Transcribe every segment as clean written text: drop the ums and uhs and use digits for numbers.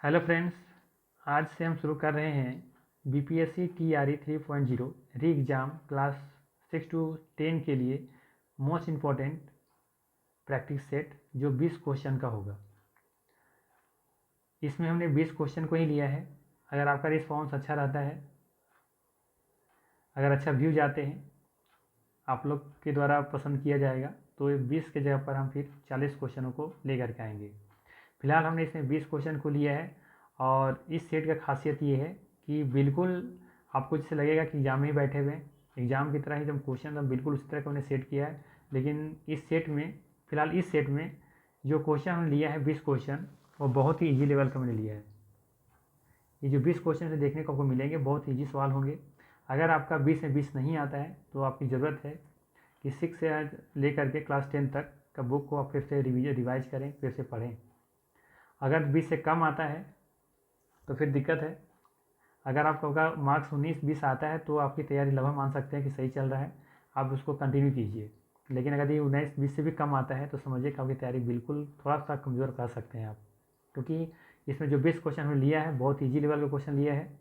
Hello friends, आज से हम शुरू कर रहे हैं बीपीएससी टीआरई 3.0 री एग्ज़ाम क्लास 6 to 10 के लिए मोस्ट इम्पॉर्टेंट प्रैक्टिस सेट जो 20 क्वेश्चन का होगा। इसमें हमने 20 क्वेश्चन को ही लिया है। अगर आपका रिस्पॉन्स अच्छा रहता है, अगर अच्छा व्यूज आते हैं, आप लोग के द्वारा पसंद किया जाएगा तो 20 के जगह पर हम फिर 40 क्वेश्चनों को लेकर के आएंगे। फिलहाल हमने इसमें 20 क्वेश्चन को लिया है और इस सेट का खासियत ये है कि बिल्कुल आपको जैसे लगेगा कि एग्ज़ाम में ही बैठे हुए हैं, एग्ज़ाम की तरह ही जब क्वेश्चन हम बिल्कुल उसी तरह का हमने सेट किया है। लेकिन इस सेट में फ़िलहाल इस सेट में जो क्वेश्चन हमने लिया है 20 क्वेश्चन, वो बहुत ही ईजी लेवल का हमने लिया है। ये जो 20 क्वेश्चन से देखने को आपको मिलेंगे बहुत ईजी सवाल होंगे। अगर आपका 20 में 20 नहीं आता है तो आपकी ज़रूरत है कि 6 से लेकर के क्लास 10 तक का बुक को आप फिर से रिवाइज करें, फिर से पढ़ें। अगर 20 से कम आता है तो फिर दिक्कत है। अगर आपका मार्क्स 19-20 आता है तो आपकी तैयारी लगभग मान सकते हैं कि सही चल रहा है, आप उसको कंटिन्यू कीजिए। लेकिन अगर ये 19-20 से भी कम आता है तो समझिए कि आपकी तैयारी बिल्कुल थोड़ा सा कमज़ोर कर सकते हैं आप, क्योंकि इसमें जो 20 क्वेश्चन हमने लिया है बहुत ईजी लेवल का क्वेश्चन लिया है।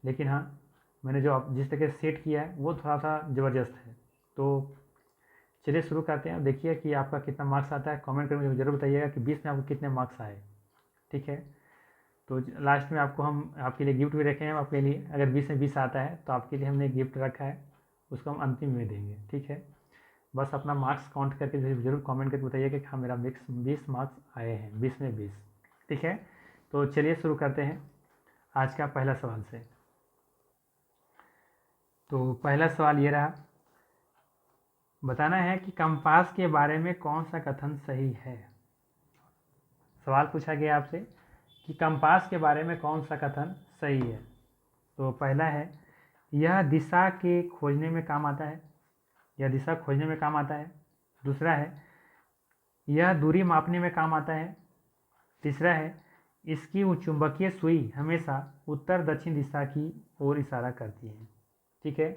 लेकिन हाँ, मैंने जो आप जिस तरह से सेट किया है वो थोड़ा सा ज़बरदस्त है। तो चलिए शुरू करते हैं। देखिए कि आपका कितना मार्क्स आता है, कमेंट करके मुझे ज़रूर बताइएगा कि 20 में आपको कितने मार्क्स आए। ठीक है, तो लास्ट में हम आपके लिए गिफ्ट भी रखे हैं। आपके लिए अगर 20 में 20 आता है तो आपके लिए हमने गिफ्ट रखा है, उसको हम अंतिम में देंगे। ठीक है, बस अपना मार्क्स काउंट करके ज़रूर कमेंट करके बताइए कि हाँ मेरा 20 मार्क्स आए हैं 20 में 20। ठीक है, तो चलिए शुरू करते हैं आज का पहला सवाल से। तो पहला सवाल ये रहा, बताना है कि कंपास के बारे में कौन सा कथन सही है। सवाल पूछा गया आपसे कि कंपास के बारे में कौन सा कथन सही है। तो पहला है, यह दिशा के खोजने में काम आता है, यह दिशा खोजने में काम आता है। दूसरा है, यह दूरी मापने में काम आता है। तीसरा है, इसकी चुंबकीय सुई हमेशा उत्तर दक्षिण दिशा की ओर इशारा करती है। ठीक है,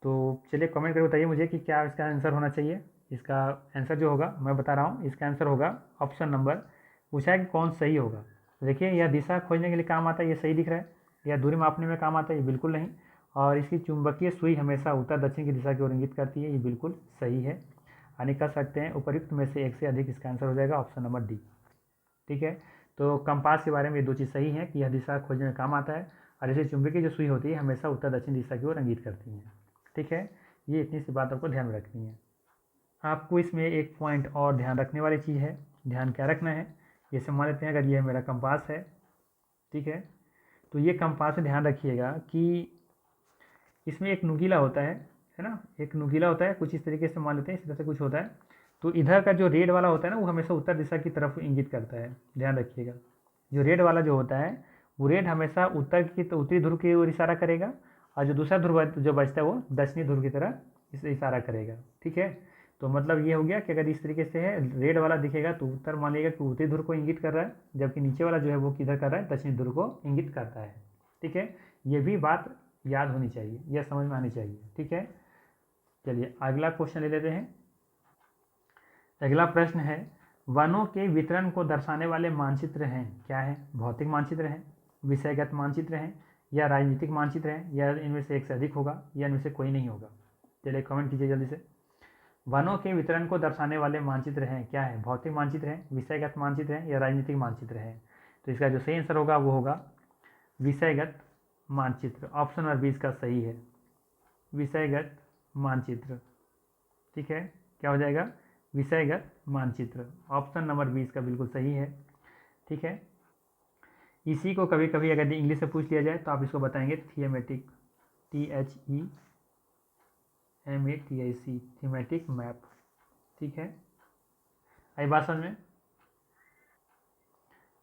तो चलिए कमेंट करके बताइए मुझे कि क्या इसका आंसर होना चाहिए। इसका आंसर जो होगा मैं बता रहा हूँ, इसका आंसर होगा ऑप्शन नंबर, पूछा है कि कौन सही होगा। देखिए, यह दिशा खोजने के लिए काम आता है, ये सही दिख रहा है। यह दूरी मापने में काम आता है, ये बिल्कुल नहीं। और इसकी चुंबकीय सुई हमेशा उत्तर दक्षिण की दिशा की ओर इंगित करती है, ये बिल्कुल सही है। यानी कह सकते हैं उपयुक्त में से एक से अधिक इसका आंसर हो जाएगा ऑप्शन नंबर डी। ठीक है, तो कंपास के बारे में ये दो चीज़ सही है कि यह दिशा खोजने में काम आता है, और इसे चुंबकीय जो सुई होती है हमेशा उत्तर दक्षिण दिशा की ओर इंगित करती है। ठीक है, ये इतनी सी बात आपको ध्यान में रखनी है। आपको इसमें एक पॉइंट और ध्यान रखने वाली चीज़ है। ध्यान क्या रखना है, जैसे मान लेते हैं अगर ये मेरा कंपास है, ठीक है, तो ये कंपास में ध्यान रखिएगा कि इसमें एक नुकीला होता है ना, एक नुकीला होता है कुछ इस तरीके से, मान लेते हैं इस तरह से कुछ होता है। तो इधर का जो रेड वाला होता है ना, वो हमेशा उत्तर दिशा की तरफ इंगित करता है। ध्यान रखिएगा, जो रेड वाला जो होता है वो रेड हमेशा उत्तरी ध्रुव की ओर इशारा करेगा, और जो दूसरा ध्रुव जो बचता है वो दक्षिणी ध्रुव की तरह इसे इशारा करेगा। ठीक है, तो मतलब ये हो गया कि अगर इस तरीके से है, रेड वाला दिखेगा तो उत्तर मान लीजिएगा कि उत्तरी ध्रुव को इंगित कर रहा है, जबकि नीचे वाला जो है वो किधर कर रहा है, दक्षिणी ध्रुव को इंगित करता है। ठीक है, ये भी बात याद होनी चाहिए, यह समझ में आनी चाहिए। ठीक है, चलिए अगला क्वेश्चन ले लेते हैं। अगला प्रश्न है, वनों के वितरण को दर्शाने वाले मानचित्र हैं, क्या है। भौतिक मानचित्र हैं, विषयगत मानचित्र हैं, या राजनीतिक मानचित्र हैं, या इनमें से एक से अधिक होगा, या इनमें से कोई नहीं होगा। चलिए कमेंट कीजिए जल्दी से। वनों के वितरण को दर्शाने वाले मानचित्र हैं, क्या है। भौतिक मानचित्र हैं, विषयगत मानचित्र हैं, या राजनीतिक मानचित्र हैं। तो इसका जो सही आंसर होगा वो होगा विषयगत मानचित्र। ऑप्शन नंबर 20 का सही है, विषयगत मानचित्र। ठीक है, क्या हो जाएगा, विषयगत मानचित्र। ऑप्शन नंबर 20 का बिल्कुल सही है। ठीक है, इसी को कभी कभी अगर इंग्लिश से पूछ लिया जाए तो आप इसको बताएंगे थीमेटिक, THEMATIC, थीमेटिक मैप। ठीक है, आई बात समझ में।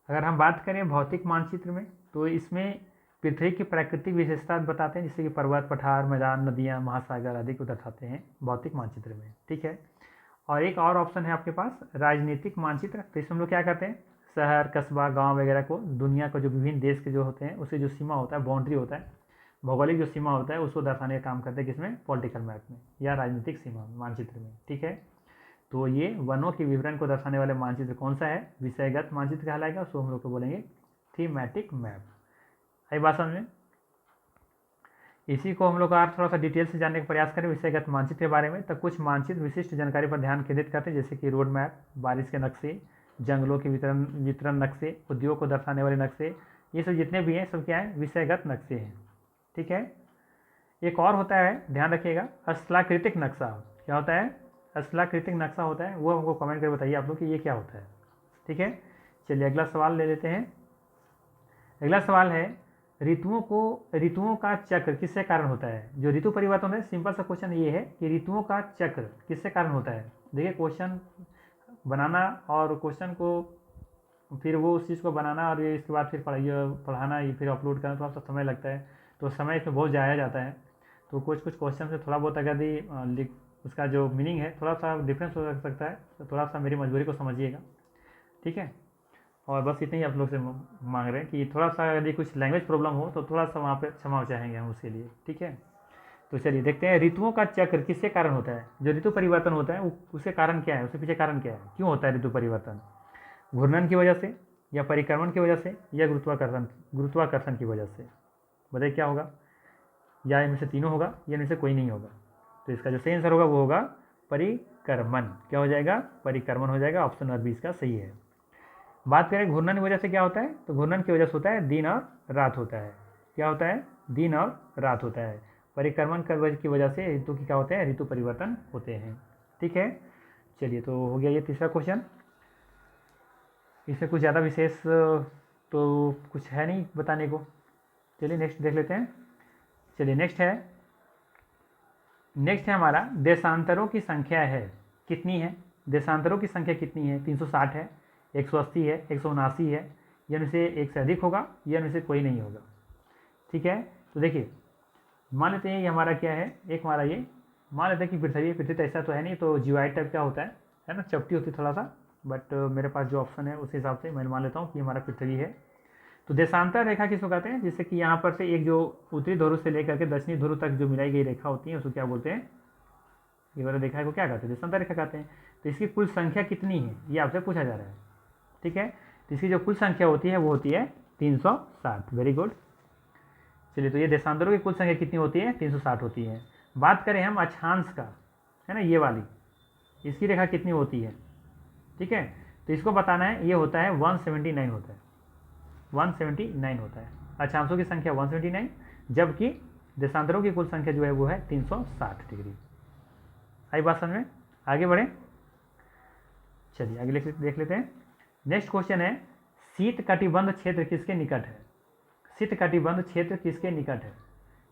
अगर हम बात करें भौतिक मानचित्र में तो इसमें पृथ्वी की प्राकृतिक विशेषता बताते हैं, जैसे कि पर्वत, पठार, मैदान, नदियाँ, महासागर आदि को दर्शाते हैं भौतिक मानचित्र में। ठीक है, और एक और ऑप्शन है आपके पास राजनीतिक मानचित्र। तो इसमें हम लोग क्या करते हैं, शहर, कस्बा, गांव वगैरह को, दुनिया को जो विभिन्न देश के जो होते हैं उससे जो सीमा होता है, बाउंड्री होता है, भौगोलिक जो सीमा होता है उसको दर्शाने का काम करते हैं किसमें, पॉलिटिकल मैप में या राजनीतिक सीमा मानचित्र में। ठीक है, तो ये वनों के विवरण को दर्शाने वाले मानचित्र कौन सा है, विषयगत मानचित्र कहलाएगा, उसको हम लोग को बोलेंगे थीमेटिक मैप। आई बात समझ में? इसी को हम लोग और थोड़ा सा डिटेल से जानने का प्रयास करें विषयगत मानचित्र के बारे में। तो कुछ मानचित्र विशिष्ट जानकारी पर ध्यान केंद्रित करते हैं, जैसे कि रोड मैप, बारिश के नक्शे, जंगलों के वितरण नक्शे, उद्योग को दर्शाने वाले नक्शे, ये सब जितने भी हैं सब क्या है, विषयगत नक्शे हैं। ठीक है। एक और होता है, ध्यान रखिएगा, स्थलाकृतिक नक्शा। क्या होता है? स्थलाकृतिक नक्शा होता है, वो हमको कमेंट करके बताइए आप लोग कि ये क्या होता है। ठीक है। चलिए अगला सवाल ले लेते हैं। अगला सवाल है, ऋतुओं का चक्र किससे कारण होता है? जो ऋतु परिवर्तन है, सिंपल सा क्वेश्चन ये है कि ऋतुओं का चक्र किससे कारण होता है। देखिए क्वेश्चन बनाना और क्वेश्चन को फिर वो उस चीज़ को बनाना और इसके बाद फिर पढ़ाना, ये फिर अपलोड करना, थोड़ा सा समय लगता है, तो समय इसमें बहुत जाया जाता है। तो कुछ क्वेश्चन से थोड़ा बहुत अगर यदि उसका जो मीनिंग है थोड़ा सा डिफरेंस हो सकता है, तो थोड़ा सा मेरी मजबूरी को समझिएगा। ठीक है। और बस इतने ही आप लोग से मांग रहे हैं कि थोड़ा सा यदि कुछ लैंग्वेज प्रॉब्लम हो तो थोड़ा सा वहाँ पे क्षमा चाहेंगे हम उसके लिए। ठीक है। तो चलिए देखते हैं, ऋतुओं का चक्र किससे कारण होता है? जो ऋतु परिवर्तन होता है उसके कारण क्या है, उसके पीछे कारण क्या है, क्यों होता है ऋतु परिवर्तन? घूर्णन की वजह से, या परिक्रमण की वजह से, या गुरुत्वाकर्षण की वजह से? बताइए क्या होगा? या इनमें से तीनों होगा या इनमें से कोई नहीं होगा? तो इसका जो सही आंसर होगा वो होगा परिक्रमण। क्या हो जाएगा? परिक्रमण हो जाएगा। ऑप्शन नंबर 20 का सही है। बात करें घूर्णन की वजह से क्या होता है, तो घूर्णन की वजह से होता है दिन और रात होता है। क्या होता है? दिन और रात होता है। परिक्रमण की वजह से ऋतु की क्या होते हैं, ऋतु परिवर्तन होते हैं। ठीक है। चलिए तो हो गया ये तीसरा क्वेश्चन। इसमें कुछ ज़्यादा विशेष तो कुछ है नहीं बताने को। चलिए नेक्स्ट देख लेते हैं। चलिए नेक्स्ट है हमारा, देशांतरों की संख्या है कितनी है? देशांतरों की संख्या कितनी है? 360 है, 180 है, 179 है, या इनमें से एक से अधिक होगा, या इनमें से कोई नहीं होगा। ठीक है। तो देखिए मान लेते हैं ये हमारा क्या है, एक हमारा ये मान लेते हैं कि पृथ्वी तो ऐसा तो है नहीं, तो जीवाइड टाइप क्या होता है ना, चपटी होती थोड़ा सा, बट मेरे पास जो ऑप्शन है उस हिसाब से मैं मान लेता हूँ कि हमारा पृथ्वी है। तो देशांतर रेखा किसको कहते हैं? जिससे कि यहाँ पर से एक जो उत्तरी ध्रुव से लेकर के दक्षिणी ध्रुव तक जो मिलाई गई रेखा होती है उसको क्या बोलते हैं? ये वाला रेखा को क्या कहते हैं? देशांतर रेखा कहते हैं। तो इसकी कुल संख्या कितनी है ये आपसे पूछा जा रहा है। ठीक है। तो इसकी जो कुल संख्या होती है वो होती है 360। Very good. चलिए तो ये देशांतरों की कुल संख्या कितनी होती है? 360 होती है। बात करें हम अक्षांश का, है ना, ये वाली, इसकी रेखा कितनी होती है? ठीक है। तो इसको बताना है, ये होता है 179 होता है, 179 होता है। अक्षांशों की संख्या 179, जबकि देशांतरों की कुल संख्या जो है वो है 360 डिग्री। आई बात समझ में? आगे बढ़े। चलिए आगे देख लेते हैं। नेक्स्ट क्वेश्चन है, शीत कटिबंध क्षेत्र किसके निकट है? शीत कटिबंध क्षेत्र किसके निकट है?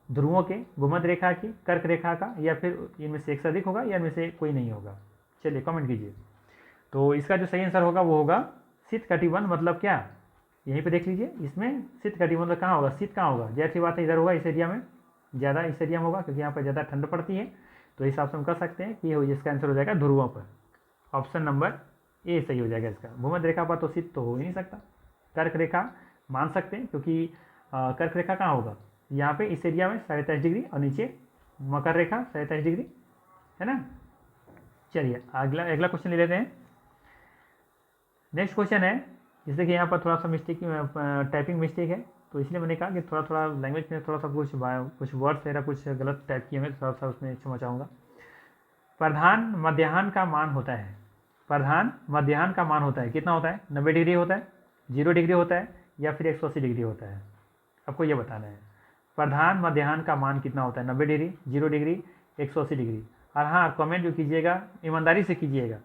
ध्रुवों के, भूमध्य रेखा की, कर्क रेखा का, या फिर इनमें से एक से अधिक होगा, या इनमें से कोई नहीं होगा? चलिए कमेंट कीजिए। तो इसका जो सही आंसर होगा वो होगा शीत कटिबंध। मतलब क्या, यहीं पे देख लीजिए, इसमें शीत कटिबंध मतलब कहाँ होगा? शीत कहाँ होगा? जैसी बात है इधर होगा, इस एरिया में ज़्यादा, इस एरिया में होगा क्योंकि यहाँ पर ज़्यादा ठंड पड़ती है। तो इस हिसाब से हम कह सकते हैं कि इसका आंसर हो जाएगा ध्रुवों पर। ऑप्शन नंबर ए सही हो जाएगा इसका। भूमध्य रेखा पर तो शीत तो हो ही नहीं सकता। कर्क रेखा मान सकते हैं क्योंकि कर्क रेखा कहाँ होगा? यहाँ पे इस एरिया में 27.5 डिग्री, और नीचे मकर रेखा 27.5 डिग्री, है ना। चलिए अगला क्वेश्चन ले लेते हैं। नेक्स्ट क्वेश्चन है, जैसे कि यहाँ पर थोड़ा सा मिस्टेक, टाइपिंग मिस्टेक है, तो इसलिए मैंने कहा कि थोड़ा लैंग्वेज में थोड़ा सा कुछ वर्ड्स मेरा कुछ गलत टाइप किए हैं, थोड़ा सा उसमें क्षमा चाहूँगा। प्रधान मध्याह्न का मान होता है, प्रधान मध्याह्न का मान होता है कितना होता है? 90 डिग्री होता है, 0 डिग्री होता है, या फिर 180 डिग्री होता है? आपको ये बताना है प्रधान मध्याह्न का मान कितना होता है? 90 डिग्री, 0 डिग्री, 180 डिग्री। और हाँ, कमेंट जो कीजिएगा ईमानदारी से कीजिएगा,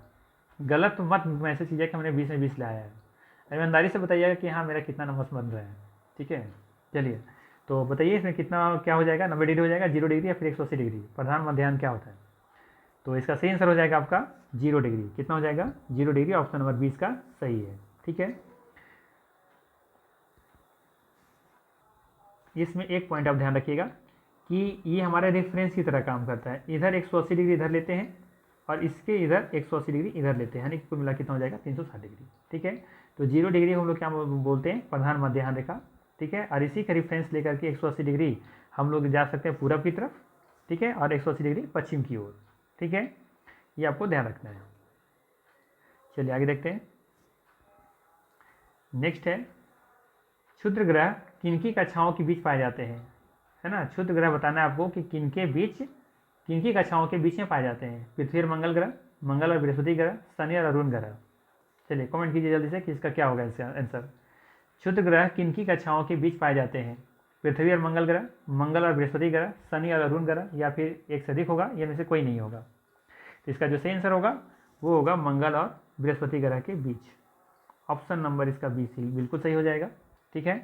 गलत मत मैसेज कीजिएगा कि हमने 20 में 20 लाया है। ईमानदारी से बताइएगा कि हाँ मेरा कितना नंबर बन रहा है। ठीक है। चलिए तो बताइए इसमें कितना क्या हो जाएगा? 90 डिग्री हो जाएगा, 0 डिग्री, या फिर 180 डिग्री? प्रधान मध्याह्न क्या होता है? तो इसका सही आंसर हो जाएगा आपका 0 डिग्री। कितना हो जाएगा? 0 डिग्री। ऑप्शन नंबर 20 का सही है। ठीक है। इसमें एक पॉइंट आप ध्यान रखिएगा कि ये हमारे रेफरेंस की तरह काम करता है। इधर 180 डिग्री इधर लेते हैं और इसके इधर 180 डिग्री इधर लेते हैं, यानी कि कुल मिला कितना हो जाएगा? 360 डिग्री। ठीक है। तो 0 डिग्री हम लोग क्या बोलते हैं? प्रधान मध्याह्न रेखा। ठीक है। और इसी का रेफरेंस लेकर के 180 डिग्री हम लोग जा सकते हैं पूरब की तरफ। ठीक है। और 180 डिग्री पश्चिम की ओर। ठीक है। ये आपको ध्यान रखना है। चलिए आगे देखते हैं। नेक्स्ट है, क्षुद्र ग्रह किनकी कक्षाओं के बीच पाए जाते हैं, है ना। क्षुद्र ग्रह बताना है आपको कि किनकी कक्षाओं के बीच में पाए जाते हैं। पृथ्वी और मंगल ग्रह, मंगल और बृहस्पति ग्रह, शनि और अरुण ग्रह। चलिए कमेंट कीजिए जल्दी से कि इसका क्या होगा इसका आंसर। क्षुद्र ग्रह किनकी कक्षाओं के बीच पाए जाते हैं। पृथ्वी और मंगल ग्रह, मंगल और बृहस्पति ग्रह, शनि और अरुण ग्रह, या फिर एक से अधिक होगा, या में से कोई नहीं होगा। तो इसका जो सही आंसर होगा वो होगा मंगल और बृहस्पति ग्रह के बीच। ऑप्शन नंबर इसका बी सी बिल्कुल सही हो जाएगा। ठीक है,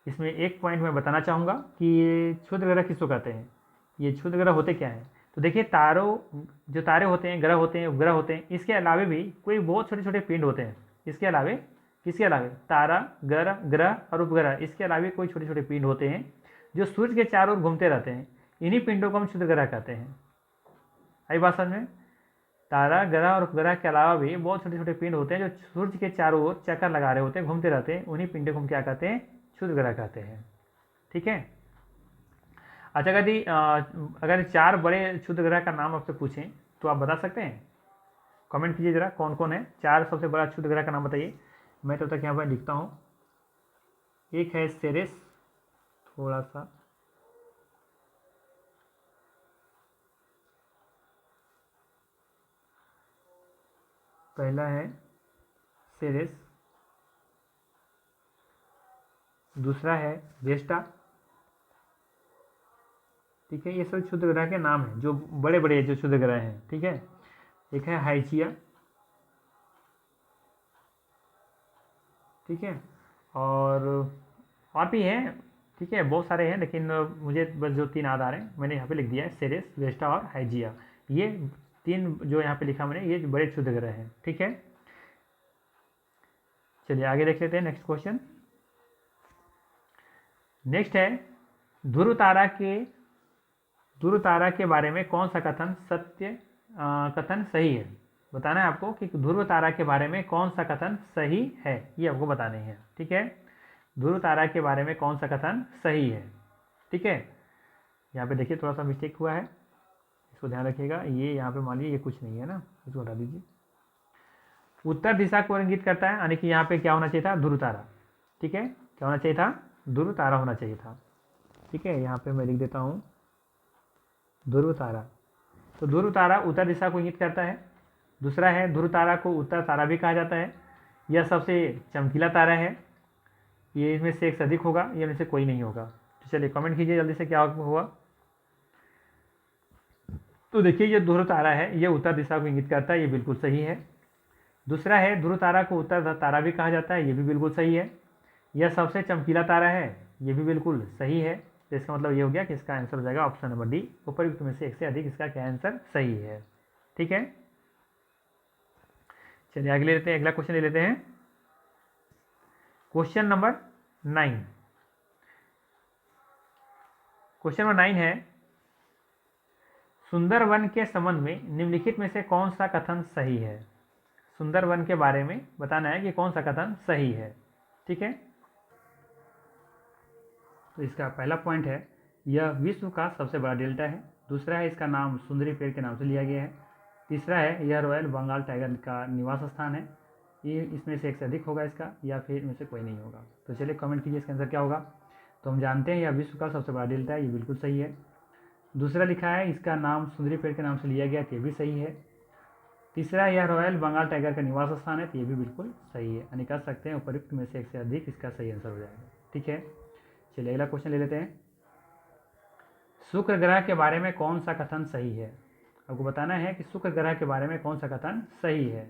इसमें एक पॉइंट मैं बताना चाहूँगा कि ये क्षुद्र ग्रह किसको कहते हैं। ये क्षुद्र ग्रह होते क्या हैं, तो देखिए जो तारे होते हैं, ग्रह होते हैं, उपग्रह होते हैं, इसके अलावे भी कोई बहुत छोटे छोटे पिंड होते हैं। इसके अलावे किसके अलावे, तारा, ग्रह और उपग्रह, इसके अलावे कोई छोटे छोटे पिंड होते हैं जो सूर्य के चारों ओर घूमते रहते हैं। इन्हीं पिंडों को हम क्षुद्र ग्रह कहते हैं। आई बात समझ में। तारा, ग्रह और उपग्रह के अलावा भी बहुत छोटे छोटे पिंड होते हैं जो सूर्य के चारों ओर चक्कर लगा रहे होते हैं, घूमते रहते हैं। उन्हीं पिंडों को हम क्या कहते हैं, क्षुद्र ग्रह कहते हैं। ठीक है। अच्छा, अगर 4 बड़े क्षुद्र ग्रह का नाम आपसे पूछें तो आप बता सकते हैं। कमेंट कीजिए जरा कौन कौन है 4 सबसे बड़ा क्षुद्र ग्रह का नाम बताइए। मैं तब तक यहाँ पर लिखता हूँ। एक है सेरेस, थोड़ा सा पहला है सेरेस, दूसरा है वेस्टा। ठीक है, ये सब क्षुद्र ग्रह के नाम हैं जो बड़े बड़े जो क्षुद्र ग्रह हैं। ठीक है, एक है हाइचिया। ठीक है, और भी हैं। ठीक है, बहुत सारे हैं, लेकिन मुझे बस जो 3 याद आ रहे हैं मैंने यहाँ पे लिख दिया है, सेरेस, वेस्टा और हाइजिया। ये 3 जो यहाँ पे लिखा मैंने, ये बड़े क्षुद्र ग्रह हैं। ठीक है, चलिए आगे देख लेते हैं नेक्स्ट क्वेश्चन। नेक्स्ट है ध्रुव तारा के बारे में कौन सा कथन सही है। बताना है आपको कि ध्रुव तारा के बारे में कौन सा कथन सही है, ये आपको बताने हैं। ठीक है, ध्रुव तारा के बारे में कौन सा कथन सही है। ठीक है, यहाँ पे देखिए थोड़ा सा मिस्टेक हुआ है, इसको ध्यान रखिएगा। ये यहाँ पे मान लीजिए ये कुछ नहीं है ना, इसको हटा दीजिए। उत्तर दिशा को इंगित करता है, यानी कि यहाँ पे क्या होना चाहिए था, ध्रुव तारा। ठीक है, क्या होना चाहिए था, ध्रुव तारा होना चाहिए था। ठीक है, यहाँ पे मैं लिख देता हूँ ध्रुव तारा। तो ध्रुव तारा उत्तर दिशा को इंगित करता है। दूसरा है ध्रुव तारा को उत्तर तारा भी कहा जाता है। यह सबसे चमकीला तारा है। ये इसमें से एक से अधिक होगा, ये में से कोई नहीं होगा। तो चलिए कमेंट कीजिए जल्दी से क्या हुआ। तो देखिए ये ध्रुव तारा है, ये उत्तर दिशा को इंगित करता है, ये बिल्कुल सही है। दूसरा है ध्रुव तारा को उत्तर तारा भी कहा जाता है, ये भी बिल्कुल सही है। यह सबसे चमकीला तारा है, ये भी बिल्कुल सही है। तो इसका मतलब ये हो गया कि इसका आंसर हो जाएगा ऑप्शन नंबर डी, उपयुक्त में से एक से अधिक इसका क्या आंसर सही है। ठीक है, चलिए आगे ले लेते हैं, अगला क्वेश्चन ले लेते हैं। Question number 9। क्वेश्चन नंबर 9 है सुंदरवन के संबंध में निम्नलिखित में से कौन सा कथन सही है। सुंदरवन के बारे में बताना है कि कौन सा कथन सही है। ठीक है, तो इसका पहला पॉइंट है यह विश्व का सबसे बड़ा डेल्टा है। दूसरा है इसका नाम सुंदरी पेड़ के नाम से लिया गया है। तीसरा है यह रॉयल बंगाल टाइगर का निवास स्थान है। ये इसमें से एक से अधिक होगा इसका, या फिर इनमें से कोई नहीं होगा। तो चलिए कमेंट कीजिए इसका आंसर क्या होगा। तो हम जानते हैं यह विश्व का सबसे बड़ा डेल्टा है, ये बिल्कुल सही है। दूसरा लिखा है इसका नाम सुंदरी पेड़ के नाम से लिया गया, तो ये भी सही है। तीसरा यह रॉयल बंगाल टाइगर का निवास स्थान है, तो ये भी बिल्कुल सही है। यानी कह सकते हैं उपयुक्त में से एक से अधिक इसका सही आंसर हो जाएगा। ठीक है, चलिए अगला क्वेश्चन ले लेते हैं। शुक्र ग्रह के बारे में कौन सा कथन सही है। आपको बताना है कि शुक्र ग्रह के बारे में कौन सा कथन सही है।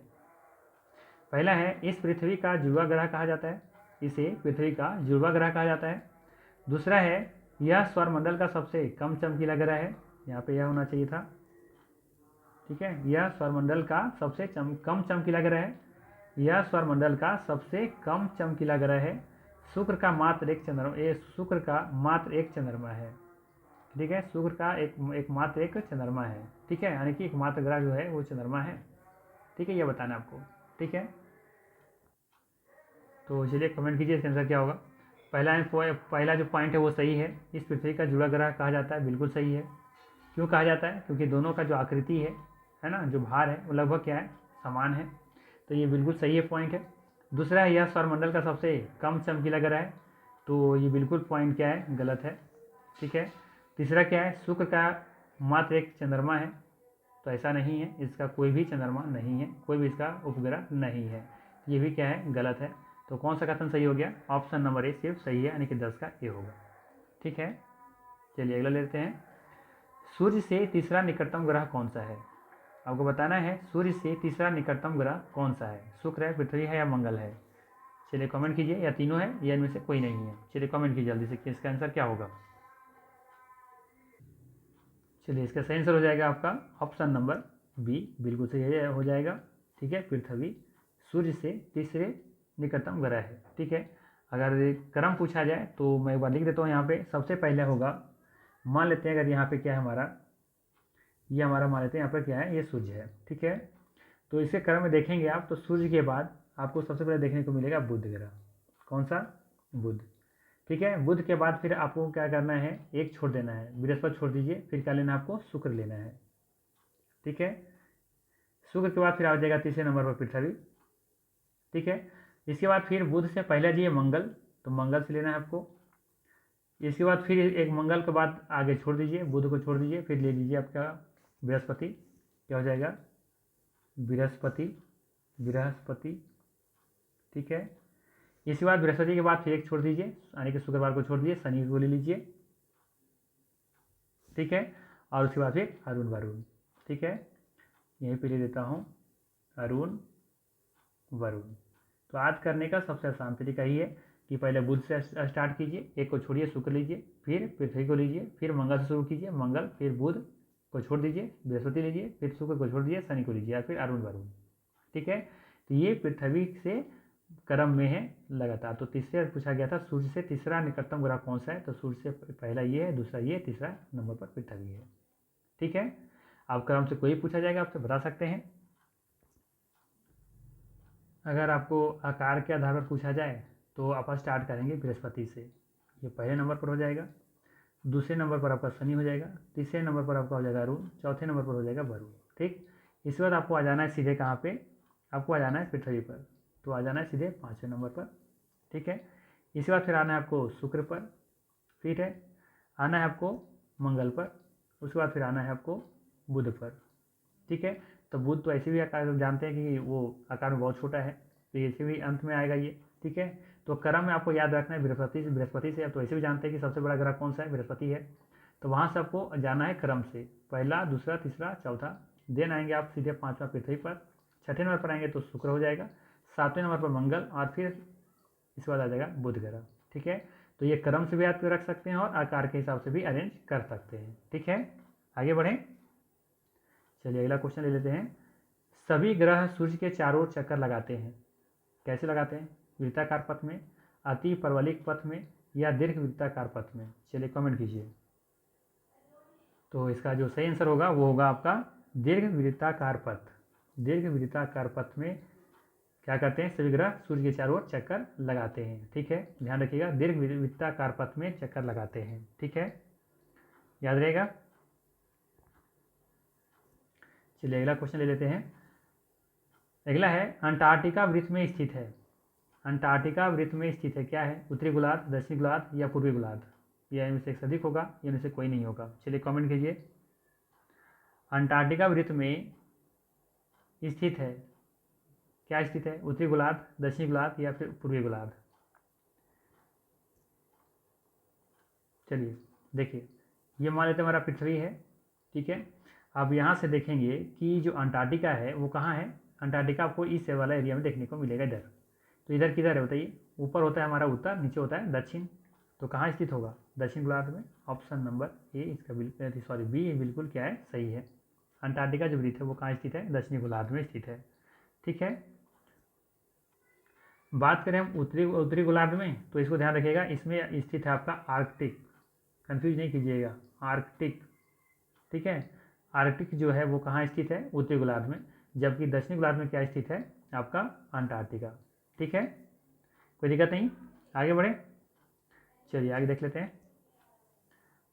पहला है इस पृथ्वी का जुड़वा ग्रह कहा जाता है, इसे पृथ्वी का जुड़वा ग्रह कहा जाता है। दूसरा है यह सौरमंडल का सबसे कम चमकीला ग्रह है, यहाँ पे यह होना चाहिए था। ठीक है, यह सौरमंडल का सबसे कम चमकीला ग्रह है। यह सौरमंडल का सबसे कम चमकीला ग्रह है। शुक्र का मात्र एक चंद्रमा है। ठीक है, शुक्र का मात्र एक चंद्रमा है। ठीक है, यानी कि एकमात्र ग्रह जो है वो चंद्रमा है। ठीक है, ये बताना है आपको। ठीक है, तो चलिए कमेंट कीजिए इसका आंसर क्या होगा। पहला जो पॉइंट है वो सही है, इस पृथ्वी का जुड़ा ग्रह कहा जाता है, बिल्कुल सही है। क्यों कहा जाता है, क्योंकि दोनों का जो आकृति है ना, जो भार है वो लगभग क्या है, समान है। तो ये बिल्कुल सही है पॉइंट है। दूसरा है, यह सौरमंडल का सबसे कम चमकीला ग्रह है, तो ये बिल्कुल पॉइंट क्या है, गलत है। ठीक है। तीसरा क्या है, शुक्र का मात्र एक चंद्रमा है, तो ऐसा नहीं है, इसका कोई भी चंद्रमा नहीं है, कोई भी इसका उपग्रह नहीं है, ये भी क्या है, गलत है। तो कौन सा कथन सही हो गया, ऑप्शन नंबर ए सिर्फ सही है, यानी कि 10 का ए होगा। ठीक है। चलिए अगला लेते हैं, सूर्य से तीसरा निकटतम ग्रह कौन सा है। आपको बताना है सूर्य से तीसरा निकटतम ग्रह कौन सा है, शुक्र है, पृथ्वी है या मंगल है। चलिए कमेंट कीजिए, या तीनों है या इनमें से कोई नहीं है। चलिए कमेंट कीजिए जल्दी से कि इसका आंसर क्या होगा। चलिए इसका सही आंसर हो जाएगा आपका ऑप्शन नंबर बी, बिल्कुल सही हो जाएगा। ठीक है, पृथ्वी सूर्य से तीसरे निकटतम ग्रह है। ठीक है। अगर क्रम पूछा जाए तो मैं एक बार लिख देता हूँ यहाँ पे। सबसे पहले होगा, मान लेते हैं अगर यहाँ पे क्या है हमारा, ये हमारा मान लेते हैं यहाँ पर क्या है, ये सूर्य है। ठीक है। तो इसके क्रम में देखेंगे आप, तो सूर्य के बाद आपको सबसे पहले देखने को मिलेगा बुध ग्रह। कौन सा, बुध। ठीक है। बुध के बाद फिर आपको क्या करना है, एक छोड़ देना है, बृहस्पति छोड़ दीजिए, फिर क्या लेना है आपको, शुक्र लेना है। ठीक है। शुक्र के बाद फिर आ जाएगा तीसरे नंबर पर पृथ्वी। ठीक है। इसके बाद फिर बुध से पहले लिए मंगल, तो मंगल से लेना है आपको। इसके बाद फिर एक मंगल के बाद आगे छोड़ दीजिए, बुध को छोड़ दीजिए, फिर ले लीजिए आपका बृहस्पति। क्या हो जाएगा, बृहस्पति, बृहस्पति। ठीक है। इसके बाद बृहस्पति के बाद फिर एक छोड़ दीजिए, यानी कि शुक्रवार को छोड़ दीजिए, शनि को ले लीजिए। ठीक है। और उसके बाद फिर अरुण वरुण। ठीक है, यहीं पे ले देता हूँ अरुण वरुण। तो आज करने का सबसे आसान तरीका ही है कि पहले बुध से स्टार्ट कीजिए, एक को छोड़िए, शुक्र लीजिए, फिर पृथ्वी को लीजिए, फिर मंगल से शुरू कीजिए, मंगल, फिर बुध को छोड़ दीजिए, बृहस्पति लीजिए, फिर शुक्र को छोड़ दीजिए, शनि को लीजिए, या फिर अरुण वरुण। ठीक है। तो ये पृथ्वी से क्रम में है लगातार। तो तीसरे पूछा गया था, सूर्य से तीसरा निकटतम ग्रह कौन सा है, तो सूर्य से पहला ये है, दूसरा ये, तीसरा नंबर पर पृथ्वी है। ठीक है। अब क्रम से कोई पूछा जाएगा आपसे बता सकते हैं। अगर आपको आकार के आधार पर पूछा जाए तो आप स्टार्ट करेंगे बृहस्पति से, ये पहले नंबर पर हो जाएगा। दूसरे नंबर पर आपका शनि हो जाएगा, तीसरे नंबर पर आपका हो जाएगा अरुण, चौथे नंबर पर हो जाएगा वरुण। ठीक। इसके बाद आपको आ जाना है सीधे कहाँ पे, आपको आ जाना है पृथ्वी पर, तो आ जाना है सीधे पाँचवें नंबर पर। ठीक है। इसके बाद फिर आना है आपको शुक्र पर, फिर है आना है आपको मंगल पर, उसके बाद फिर आना है आपको बुध पर। ठीक है। तो बुध तो ऐसे भी आकार जानते हैं कि वो आकार में बहुत छोटा है, तो ऐसे भी अंत में आएगा ये। ठीक है। तो क्रम में आपको याद रखना है बृहस्पति से, अब तो ऐसे भी जानते हैं कि सबसे बड़ा ग्रह कौन सा है, बृहस्पति है। तो वहाँ से आपको जाना है क्रम से, पहला, दूसरा, तीसरा, चौथा, देन आएंगे आप सीधे पाँचवा पृथ्वी पर, छठे नंबर पर आएंगे तो शुक्र हो जाएगा, सातवें नंबर पर मंगल, और फिर इसके बाद आ जाएगा बुध ग्रह। ठीक है। तो ये क्रम से भी याद रख सकते हैं और आकार के हिसाब से भी अरेंज कर सकते हैं। ठीक है, आगे बढ़ें। चलिए अगला क्वेश्चन ले लेते हैं। सभी ग्रह सूर्य के चारों ओर चक्कर लगाते हैं, कैसे लगाते हैं, वृत्ताकार पथ में, अति परवलिक पथ में, या दीर्घ वृत्ताकार पथ में। चलिए कमेंट कीजिए। तो इसका जो सही आंसर होगा वो होगा आपका दीर्घ वृत्ताकार पथ। दीर्घ वृत्ताकार पथ में क्या करते हैं, सभी ग्रह सूर्य के चारों ओर चक्कर लगाते हैं। ठीक है, ध्यान रखिएगा, दीर्घ वृत्ताकार पथ में चक्कर लगाते हैं। ठीक है, याद रहेगा। चलिए अगला क्वेश्चन ले लेते हैं। अगला है, अंटार्कटिका वृत्त में स्थित है। अंटार्कटिका वृत्त में स्थित है, क्या है, उत्तरी गोलार्ध, दक्षिणी गोलार्ध, या पूर्वी गोलार्ध। या इनमें से एक अधिक होगा, या इनमें से कोई नहीं होगा। चलिए कमेंट कीजिए। अंटार्कटिका वृत्त में स्थित है, क्या स्थित है, उत्तरी गोलार्ध, दक्षिणी गोलार्ध, या फिर पूर्वी गोलार्ध। चलिए देखिए, ये मान लेते हैं हमारा पृथ्वी है। ठीक है। अब यहाँ से देखेंगे कि जो अंटार्कटिका है वो कहाँ है। अंटार्कटिका आपको इस वाला एरिया में देखने को मिलेगा, इधर। तो इधर किधर है बताइए, ऊपर होता है हमारा उत्तर, नीचे होता है दक्षिण। तो कहाँ स्थित होगा, दक्षिण गोलार्ध में। ऑप्शन नंबर ए इसका बिल्कुल, सॉरी बी बिल्कुल क्या है, सही है। अंटार्कटिका जो वृत्त है वो कहाँ स्थित है, दक्षिणी गोलार्ध में स्थित है। ठीक है। बात करें हम उत्तरी गोलार्ध में, तो इसको ध्यान रखिएगा, इसमें स्थित है आपका आर्कटिक, कंफ्यूज नहीं कीजिएगा, आर्कटिक। ठीक है। आर्कटिक जो है वो कहाँ स्थित है, उत्तरी गोलार्ध में, जबकि दक्षिणी गोलार्ध में क्या स्थित है, आपका अंटार्कटिका। ठीक है, कोई दिक्कत नहीं, आगे बढ़े। चलिए आगे देख लेते हैं।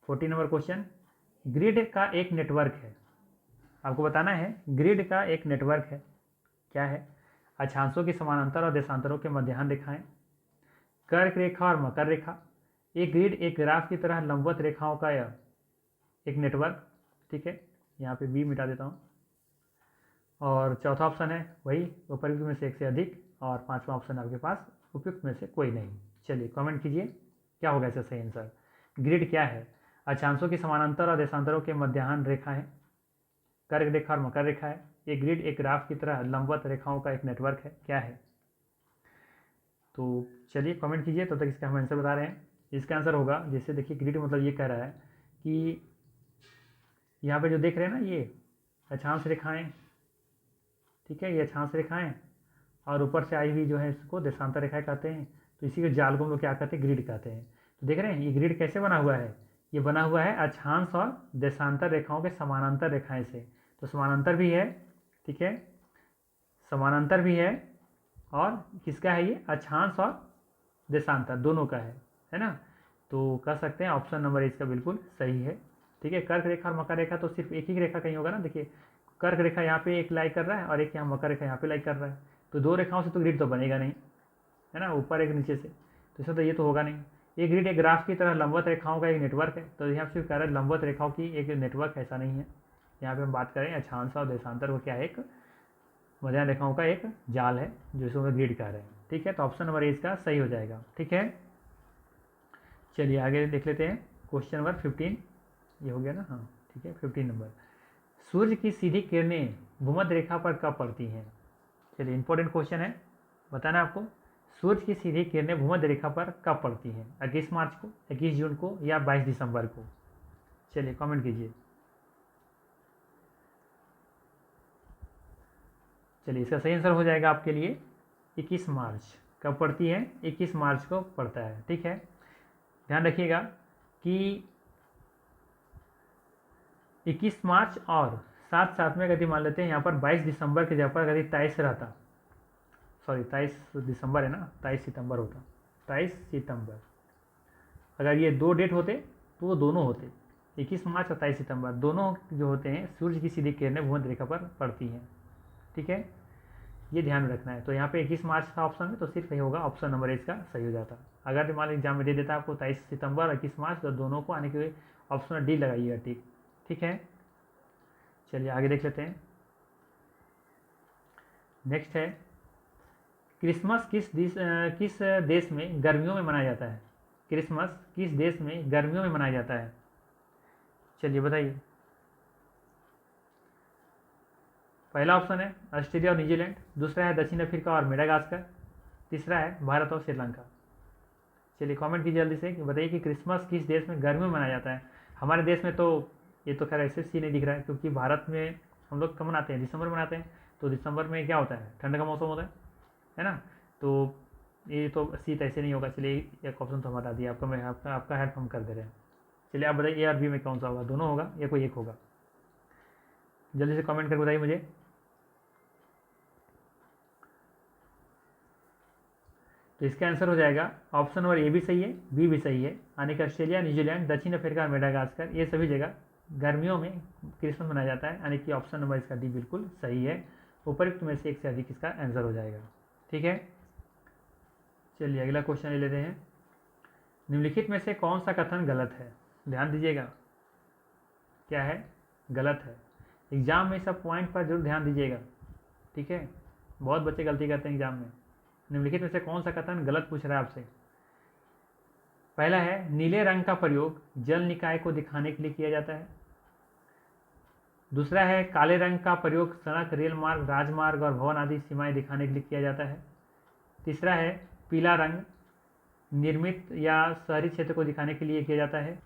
14 नंबर क्वेश्चन। ग्रिड का एक नेटवर्क है, आपको बताना है ग्रिड का एक नेटवर्क है, क्या है, अक्षांशों की समानांतर और देशांतरों के मध्याह्न रेखाएं, कर्क रेखा और मकर रेखा, एक ग्रिड एक ग्राफ की तरह लंबवत रेखाओं का एक नेटवर्क। ठीक है, यहाँ पे बी मिटा देता हूँ। और चौथा ऑप्शन है वही उपयुक्त में से एक से अधिक, और पांचवा ऑप्शन आपके पास उपयुक्त में से कोई नहीं। चलिए कमेंट कीजिए क्या होगा इसका सही आंसर। ग्रिड क्या है? अक्षांशों की समानांतर और देशांतरों के मध्याह्न रेखा है, कर्क रेखा और मकर रेखा है, एक ग्रिड एक ग्राफ की तरह लंबवत रेखाओं का एक नेटवर्क है, क्या है? तो चलिए कमेंट कीजिए, तब तक इसका हम आंसर बता रहे हैं। इसका आंसर होगा, जैसे देखिए ग्रिड मतलब ये कह रहा है कि यहाँ पे जो देख रहे हैं ना, ये अक्षांश रेखाएं, ठीक है, ये अक्षांश रेखाएं और ऊपर से आई हुई जो है इसको देशांतर रेखाएं कहते हैं। तो इसी के जाल को हम लोग क्या कहते हैं? ग्रिड कहते हैं। तो देख रहे हैं ये ग्रिड कैसे बना हुआ है? ये बना हुआ है अक्षांश और देशांतर रेखाओं के समानांतर रेखाएं से। तो समानांतर भी है, ठीक है, समानांतर भी है, और किसका है ये? अक्षांश और देशांतर दोनों का है ना। तो कह सकते हैं ऑप्शन नंबर इसका बिल्कुल सही है। ठीक है, कर्क रेखा और मकर रेखा तो सिर्फ एक ही रेखा कहीं होगा ना। देखिए कर्क रेखा यहाँ पे एक लाई कर रहा है और एक यहाँ मकर रेखा यहाँ पे लाई कर रहा है, तो दो रेखाओं से तो ग्रिड तो बनेगा नहीं, है ना, ऊपर एक नीचे से, तो इसमें तो ये तो होगा नहीं। ये ग्रिड एक ग्राफ की तरह लंबवत रेखाओं का एक नेटवर्क है, तो यहाँ सिर्फ कह रहा है लंबवत रेखाओं की एक नेटवर्क, ऐसा नहीं है। यहाँ पे हम बात करें अक्षांश और देशांतर को, क्या है? एक मध्याह्न रेखाओं का एक जाल है जो इसको ग्रिड कह रहे हैं। ठीक है, तो ऑप्शन नंबर इसका सही हो जाएगा। ठीक है, चलिए आगे देख लेते हैं क्वेश्चन नंबर 15। ये हो गया ना, हाँ ठीक है। 15 नंबर, सूर्य की सीधी किरणें भूमध्य रेखा पर कब पड़ती हैं? चलिए इंपॉर्टेंट क्वेश्चन है, बताना आपको। सूर्य की सीधी किरणें भूमध्य रेखा पर कब पड़ती हैं? 21 मार्च को, 21 जून को, या 22 दिसंबर को? चलिए कमेंट कीजिए। चलिए इसका सही आंसर हो जाएगा आपके लिए 21 मार्च। कब पड़ती है? 21 मार्च को पड़ता है। ठीक है, ध्यान रखिएगा कि 21 मार्च और साथ साथ में यदि मान लेते हैं यहाँ पर 22 दिसंबर की जगह पर यदि 23 रहता, सॉरी 23 दिसंबर है ना, 23 सितंबर होता, 23 सितंबर, अगर ये दो डेट होते तो वो दोनों होते, 21 मार्च और 23 सितंबर दोनों जो होते हैं सूर्य की सीधी किरणें भूमध्य रेखा पर पड़ती हैं। ठीक है, ये ध्यान रखना है। तो यहाँ पे 21 मार्च का ऑप्शन है, तो सिर्फ यही होगा, ऑप्शन नंबर इसका सही हो जाता। अगर मान एग्जाम में दे देता आपको 23 सितंबर और 21 मार्च, तो दोनों को आने के ऑप्शन डी लगाइएगा। ठीक, ठीक है, चलिए आगे देख लेते हैं। नेक्स्ट है, क्रिसमस किस देश में गर्मियों में मनाया जाता है? क्रिसमस किस देश में गर्मियों में मनाया जाता है? चलिए बताइए। पहला ऑप्शन है ऑस्ट्रेलिया और न्यूजीलैंड, दूसरा है दक्षिण अफ्रीका और मेडागास्कर, तीसरा है भारत और श्रीलंका। चलिए कमेंट कीजिए जल्दी से कि बताइए कि क्रिसमस किस देश में गर्मी में मनाया जाता है। हमारे देश में तो ये तो खैर ऐसे सी नहीं दिख रहा है, क्योंकि भारत में हम लोग कब मनाते हैं? दिसंबर में मनाते हैं। तो दिसंबर में क्या होता है? ठंड का मौसम होता है ना। तो ये तो सी तो ऐसे नहीं होगा। चलिए एक ऑप्शन तो हम हटा दिया, आपका हेल्प हम कर दे रहे हैं। चलिए आप बताइए ए और बी में कौन सा होगा? दोनों होगा या कोई एक होगा? जल्दी से कमेंट करके बताइए मुझे। तो इसका आंसर हो जाएगा ऑप्शन नंबर ए भी सही है, बी भी सही है, यानी कि ऑस्ट्रेलिया, न्यूजीलैंड, दक्षिण अफ्रीका, मेडागास्कर, ये सभी जगह गर्मियों में क्रिसमस मनाया जाता है, यानी कि ऑप्शन नंबर इसका डी बिल्कुल सही है। उपयुक्त में से एक से अधिक इसका आंसर हो जाएगा। ठीक है, चलिए अगला क्वेश्चन ले लेते हैं। निम्नलिखित में से कौन सा कथन गलत है? ध्यान दीजिएगा, क्या है? गलत है। एग्जाम में सब पॉइंट पर जरूर ध्यान दीजिएगा। ठीक है, बहुत बच्चे गलती करते हैं एग्जाम में। निम्नलिखित में से कौन सा कथन गलत पूछ रहा है आपसे? पहला है, नीले रंग का प्रयोग जल निकाय को दिखाने के लिए किया जाता है। दूसरा है, काले रंग का प्रयोग सड़क, रेल मार्ग, राजमार्ग और भवन आदि सीमाएं दिखाने के लिए किया जाता है। तीसरा है, पीला रंग निर्मित या शहरी क्षेत्र को दिखाने के लिए किया जाता है।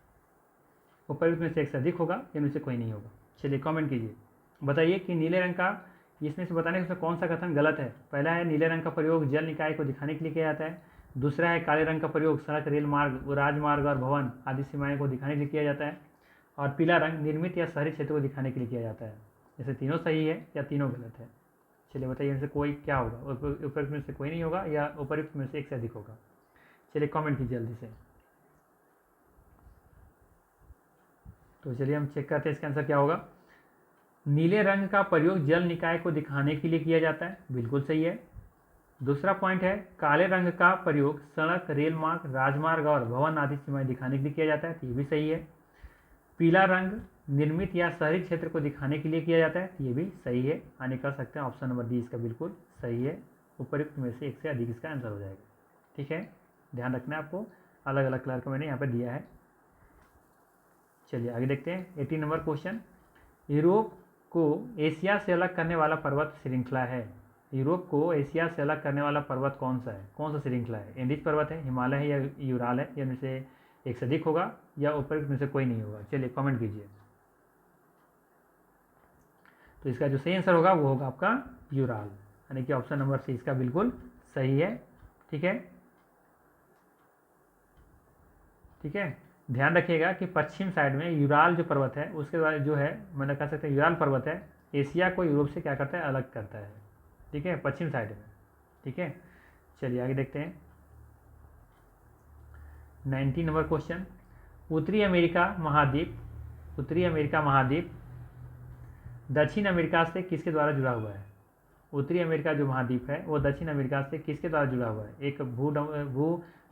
उपयुक्त में से एक से अधिक होगा, इनमें से कोई नहीं होगा। चलिए कमेंट कीजिए, बताइए कि नीले रंग का, इसमें से बताने उसमें कौन सा कथन गलत है। पहला है, नीले रंग का प्रयोग जल निकाय को दिखाने के लिए किया जाता है। दूसरा है, काले रंग का प्रयोग सड़क, रेल मार्ग, राजमार्ग और भवन आदि सीमाएं को दिखाने के लिए किया जाता है। और पीला रंग निर्मित या शहरी क्षेत्र को दिखाने के लिए किया जाता है। जैसे तीनों सही है या तीनों गलत है? चलिए बताइए इनसे कोई क्या होगा? उपयुक्त में से कोई नहीं होगा या उपयुक्त में से एक से अधिक होगा? चलिए कमेंट कीजिए जल्दी से। तो चलिए हम चेक करते हैं इसका आंसर क्या होगा। नीले रंग का प्रयोग जल निकाय को दिखाने के लिए किया जाता है, बिल्कुल सही है। दूसरा पॉइंट है काले रंग का प्रयोग सड़क, रेल मार्ग, राजमार्ग और भवन आदि सीमाएं दिखाने के लिए किया जाता है, तो ये भी सही है। पीला रंग निर्मित या शहरी क्षेत्र को दिखाने के लिए किया जाता है, तो ये भी सही है। यानी कर सकते हैं ऑप्शन नंबर डी इसका बिल्कुल सही है। उपयुक्त में से एक से अधिक इसका आंसर हो जाएगा। ठीक है, ध्यान रखना है आपको, अलग अलग कलर का मैंने यहाँ पर दिया है। चलिए आगे देखते हैं 18 नंबर क्वेश्चन। यूरोप को एशिया से अलग करने वाला पर्वत श्रृंखला है। यूरोप को एशिया से अलग करने वाला पर्वत कौन सा है, कौन सा श्रृंखला है? एंडीज पर्वत है, हिमालय है या यूराल है? या में से एक से अधिक होगा या उपयुक्त में से कोई नहीं होगा? चलिए कमेंट कीजिए। तो इसका जो सही आंसर होगा वो होगा आपका यूराल, यानी कि ऑप्शन नंबर सी इसका बिल्कुल सही है। ठीक है, ठीक है, ध्यान रखिएगा कि पश्चिम साइड में यूराल जो पर्वत है उसके बाद जो है मैंने कह सकते हैं यूराल पर्वत है एशिया को यूरोप से क्या करता है, अलग करता है। ठीक है, पश्चिम साइड में। ठीक है, चलिए आगे देखते हैं 19 नंबर क्वेश्चन। उत्तरी अमेरिका महाद्वीप दक्षिण अमेरिका से किसके द्वारा जुड़ा हुआ है? उत्तरी अमेरिका जो महाद्वीप है वो दक्षिण अमेरिका से किसके द्वारा जुड़ा हुआ है? एक भू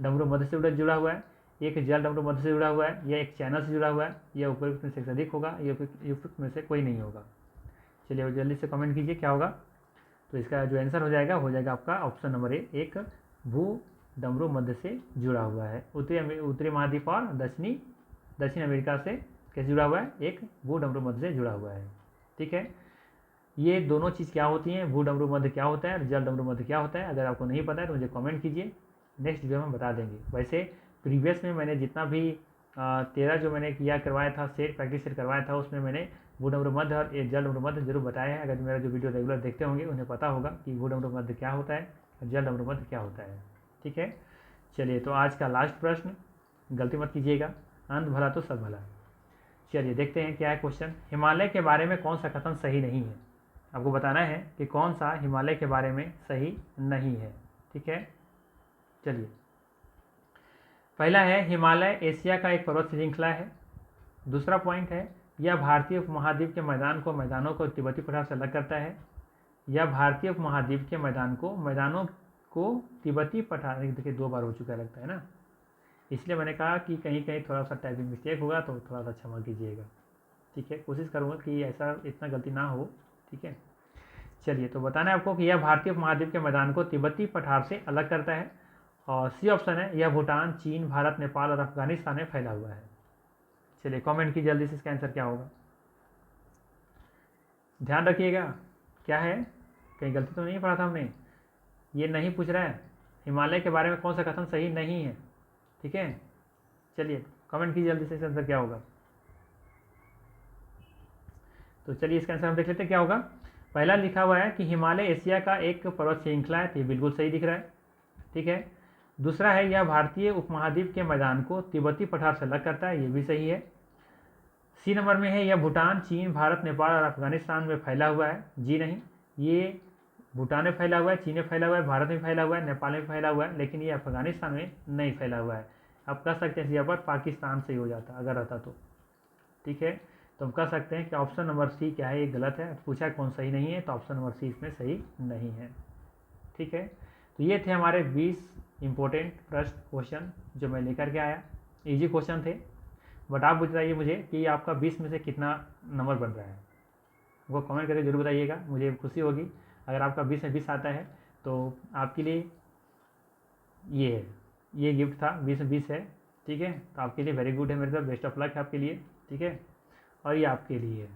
डमरू मध्य से जुड़ा हुआ है, एक जल डमरू मध्य से जुड़ा हुआ है, या एक चैनल से जुड़ा हुआ है, या उपयुक्त में से अधिक होगा, या उपयुक्त में से कोई नहीं होगा? चलिए जल्दी से कमेंट कीजिए क्या होगा। तो इसका जो आंसर हो जाएगा आपका ऑप्शन नंबर ए, एक भू डमरू मध्य से जुड़ा हुआ है। उत्तरी महाद्वीप और दक्षिण अमेरिका से कैसे जुड़ा हुआ है? एक भू डमरू मध्य से जुड़ा हुआ है। ठीक है, ये दोनों चीज़ क्या होती हैं, भू डमरू मध्य क्या होता है और जल डमरू मध्य क्या होता है? अगर आपको नहीं पता है तो मुझे कमेंट कीजिए, नेक्स्ट वीडियो में बता देंगे। वैसे प्रीवियस में मैंने जितना भी 13 जो मैंने करवाया था प्रैक्टिस सेट करवाया था उसमें मैंने भू डमरू मध्य और जल डमरू मध्य जरूर बताया है। अगर मेरा जो वीडियो रेगुलर देखते होंगे उन्हें पता होगा कि भू डमरू मध्य क्या होता है और जल डमरू मध्य क्या होता है। ठीक है, चलिए तो आज का लास्ट प्रश्न, गलती मत कीजिएगा, अंत भला तो सब भला। चलिए देखते हैं क्या है क्वेश्चन। हिमालय के बारे में कौन सा कथन सही नहीं है? आपको बताना है कि कौन सा हिमालय के बारे में सही नहीं है। ठीक है, चलिए पहला है हिमालय एशिया का एक पर्वत श्रृंखला है। दूसरा पॉइंट है यह भारतीय उपमहाद्वीप के मैदानों को तिब्बती पठार से अलग करता है। यह भारतीय उपमहाद्वीप के मैदानों को तिब्बती पठार, देखिए 2 बार हो चुका है लगता है ना, इसलिए मैंने कहा कि कहीं कहीं थोड़ा सा टाइपिंग मिस्टेक होगा तो थोड़ा सा क्षमा कीजिएगा। ठीक है, कोशिश करूँगा कि ऐसा इतना गलती ना हो। ठीक है, चलिए तो बताना है आपको कि यह भारतीय उपमहाद्वीप के मैदान को तिब्बती पठार से अलग करता है। और सी ऑप्शन है यह भूटान, चीन, भारत, नेपाल और अफगानिस्तान में फैला हुआ है। चलिए कमेंट की जल्दी से, इसका आंसर क्या होगा? ध्यान रखिएगा क्या है, कहीं गलती तो नहीं पढ़ा था हमने? ये नहीं पूछ रहा है हिमालय के बारे में कौन सा कथन सही नहीं है। ठीक है, चलिए कमेंट की जल्दी से, इसका आंसर क्या होगा? तो चलिए इसका आंसर हम देख लेते हैं क्या होगा। पहला लिखा हुआ है कि हिमालय एशिया का एक पर्वत श्रृंखला है, तो ये बिल्कुल सही दिख रहा है। ठीक है, दूसरा है यह भारतीय उपमहाद्वीप के मैदान को तिब्बती पठार से अलग करता है, ये भी सही है। सी नंबर में है यह भूटान, चीन, भारत, नेपाल और अफगानिस्तान में फैला हुआ है, जी नहीं, ये भूटान में फैला हुआ है, चीन में फैला हुआ है, भारत में फैला हुआ है, नेपाल में फैला हुआ है, लेकिन ये अफगानिस्तान में नहीं फैला हुआ है। आप कह सकते हैं यहाँ पर पाकिस्तान से हो जाता अगर रहता तो। ठीक है, तो हम कह सकते हैं कि ऑप्शन नंबर सी क्या है, ये गलत है। पूछा कौन सही नहीं है, तो ऑप्शन नंबर सी इसमें सही नहीं है। ठीक है, तो ये थे हमारे 20 इंपॉर्टेंट प्रश्न क्वेश्चन जो मैं लेकर के आया। इजी क्वेश्चन थे, बट आप बताइए मुझे कि आपका 20 में से कितना नंबर बन रहा है, वो कमेंट करके जरूर बताइएगा, मुझे खुशी होगी। अगर आपका 20 में 20 आता है तो आपके लिए ये गिफ्ट था, 20 में 20 है। ठीक है, तो आपके लिए वेरी गुड है, मेरे तरफ बेस्ट ऑफ लक है आपके लिए। ठीक है, और ये आपके लिए है।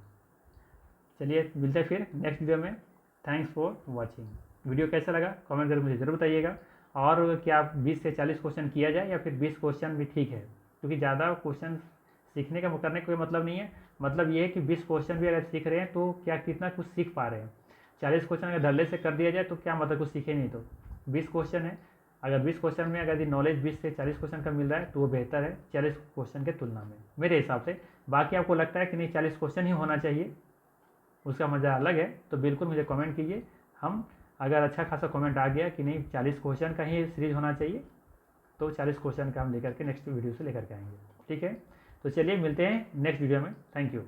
चलिए मिलते हैं फिर नेक्स्ट वीडियो में। Thanks for watching. वीडियो कैसा लगा कमेंट करके मुझे ज़रूर बताइएगा। और क्या 20 से 40 क्वेश्चन किया जाए या फिर 20 क्वेश्चन भी ठीक है, क्योंकि ज़्यादा क्वेश्चन सीखने का करने का कोई मतलब नहीं है। मतलब ये है कि 20 क्वेश्चन भी अगर सीख रहे हैं तो क्या कितना कुछ सीख पा रहे हैं। 40 क्वेश्चन अगर धरले से कर दिया जाए तो क्या मतलब कुछ सीखे नहीं। तो 20 क्वेश्चन है, अगर 20 क्वेश्चन में अगर नॉलेज 20 से 40 क्वेश्चन का मिल रहा है तो वो बेहतर है 40 क्वेश्चन के तुलना में मेरे हिसाब से। बाकी आपको लगता है कि नहीं 40 क्वेश्चन ही होना चाहिए, उसका मज़ा अलग है, तो बिल्कुल मुझे कमेंट कीजिए। हम अगर अच्छा खासा कमेंट आ गया कि नहीं 40 क्वेश्चन का ही सीरीज होना चाहिए तो 40 क्वेश्चन का हम लेकर के नेक्स्ट वीडियो से लेकर के आएंगे। ठीक है, तो चलिए मिलते हैं नेक्स्ट वीडियो में। Thank you.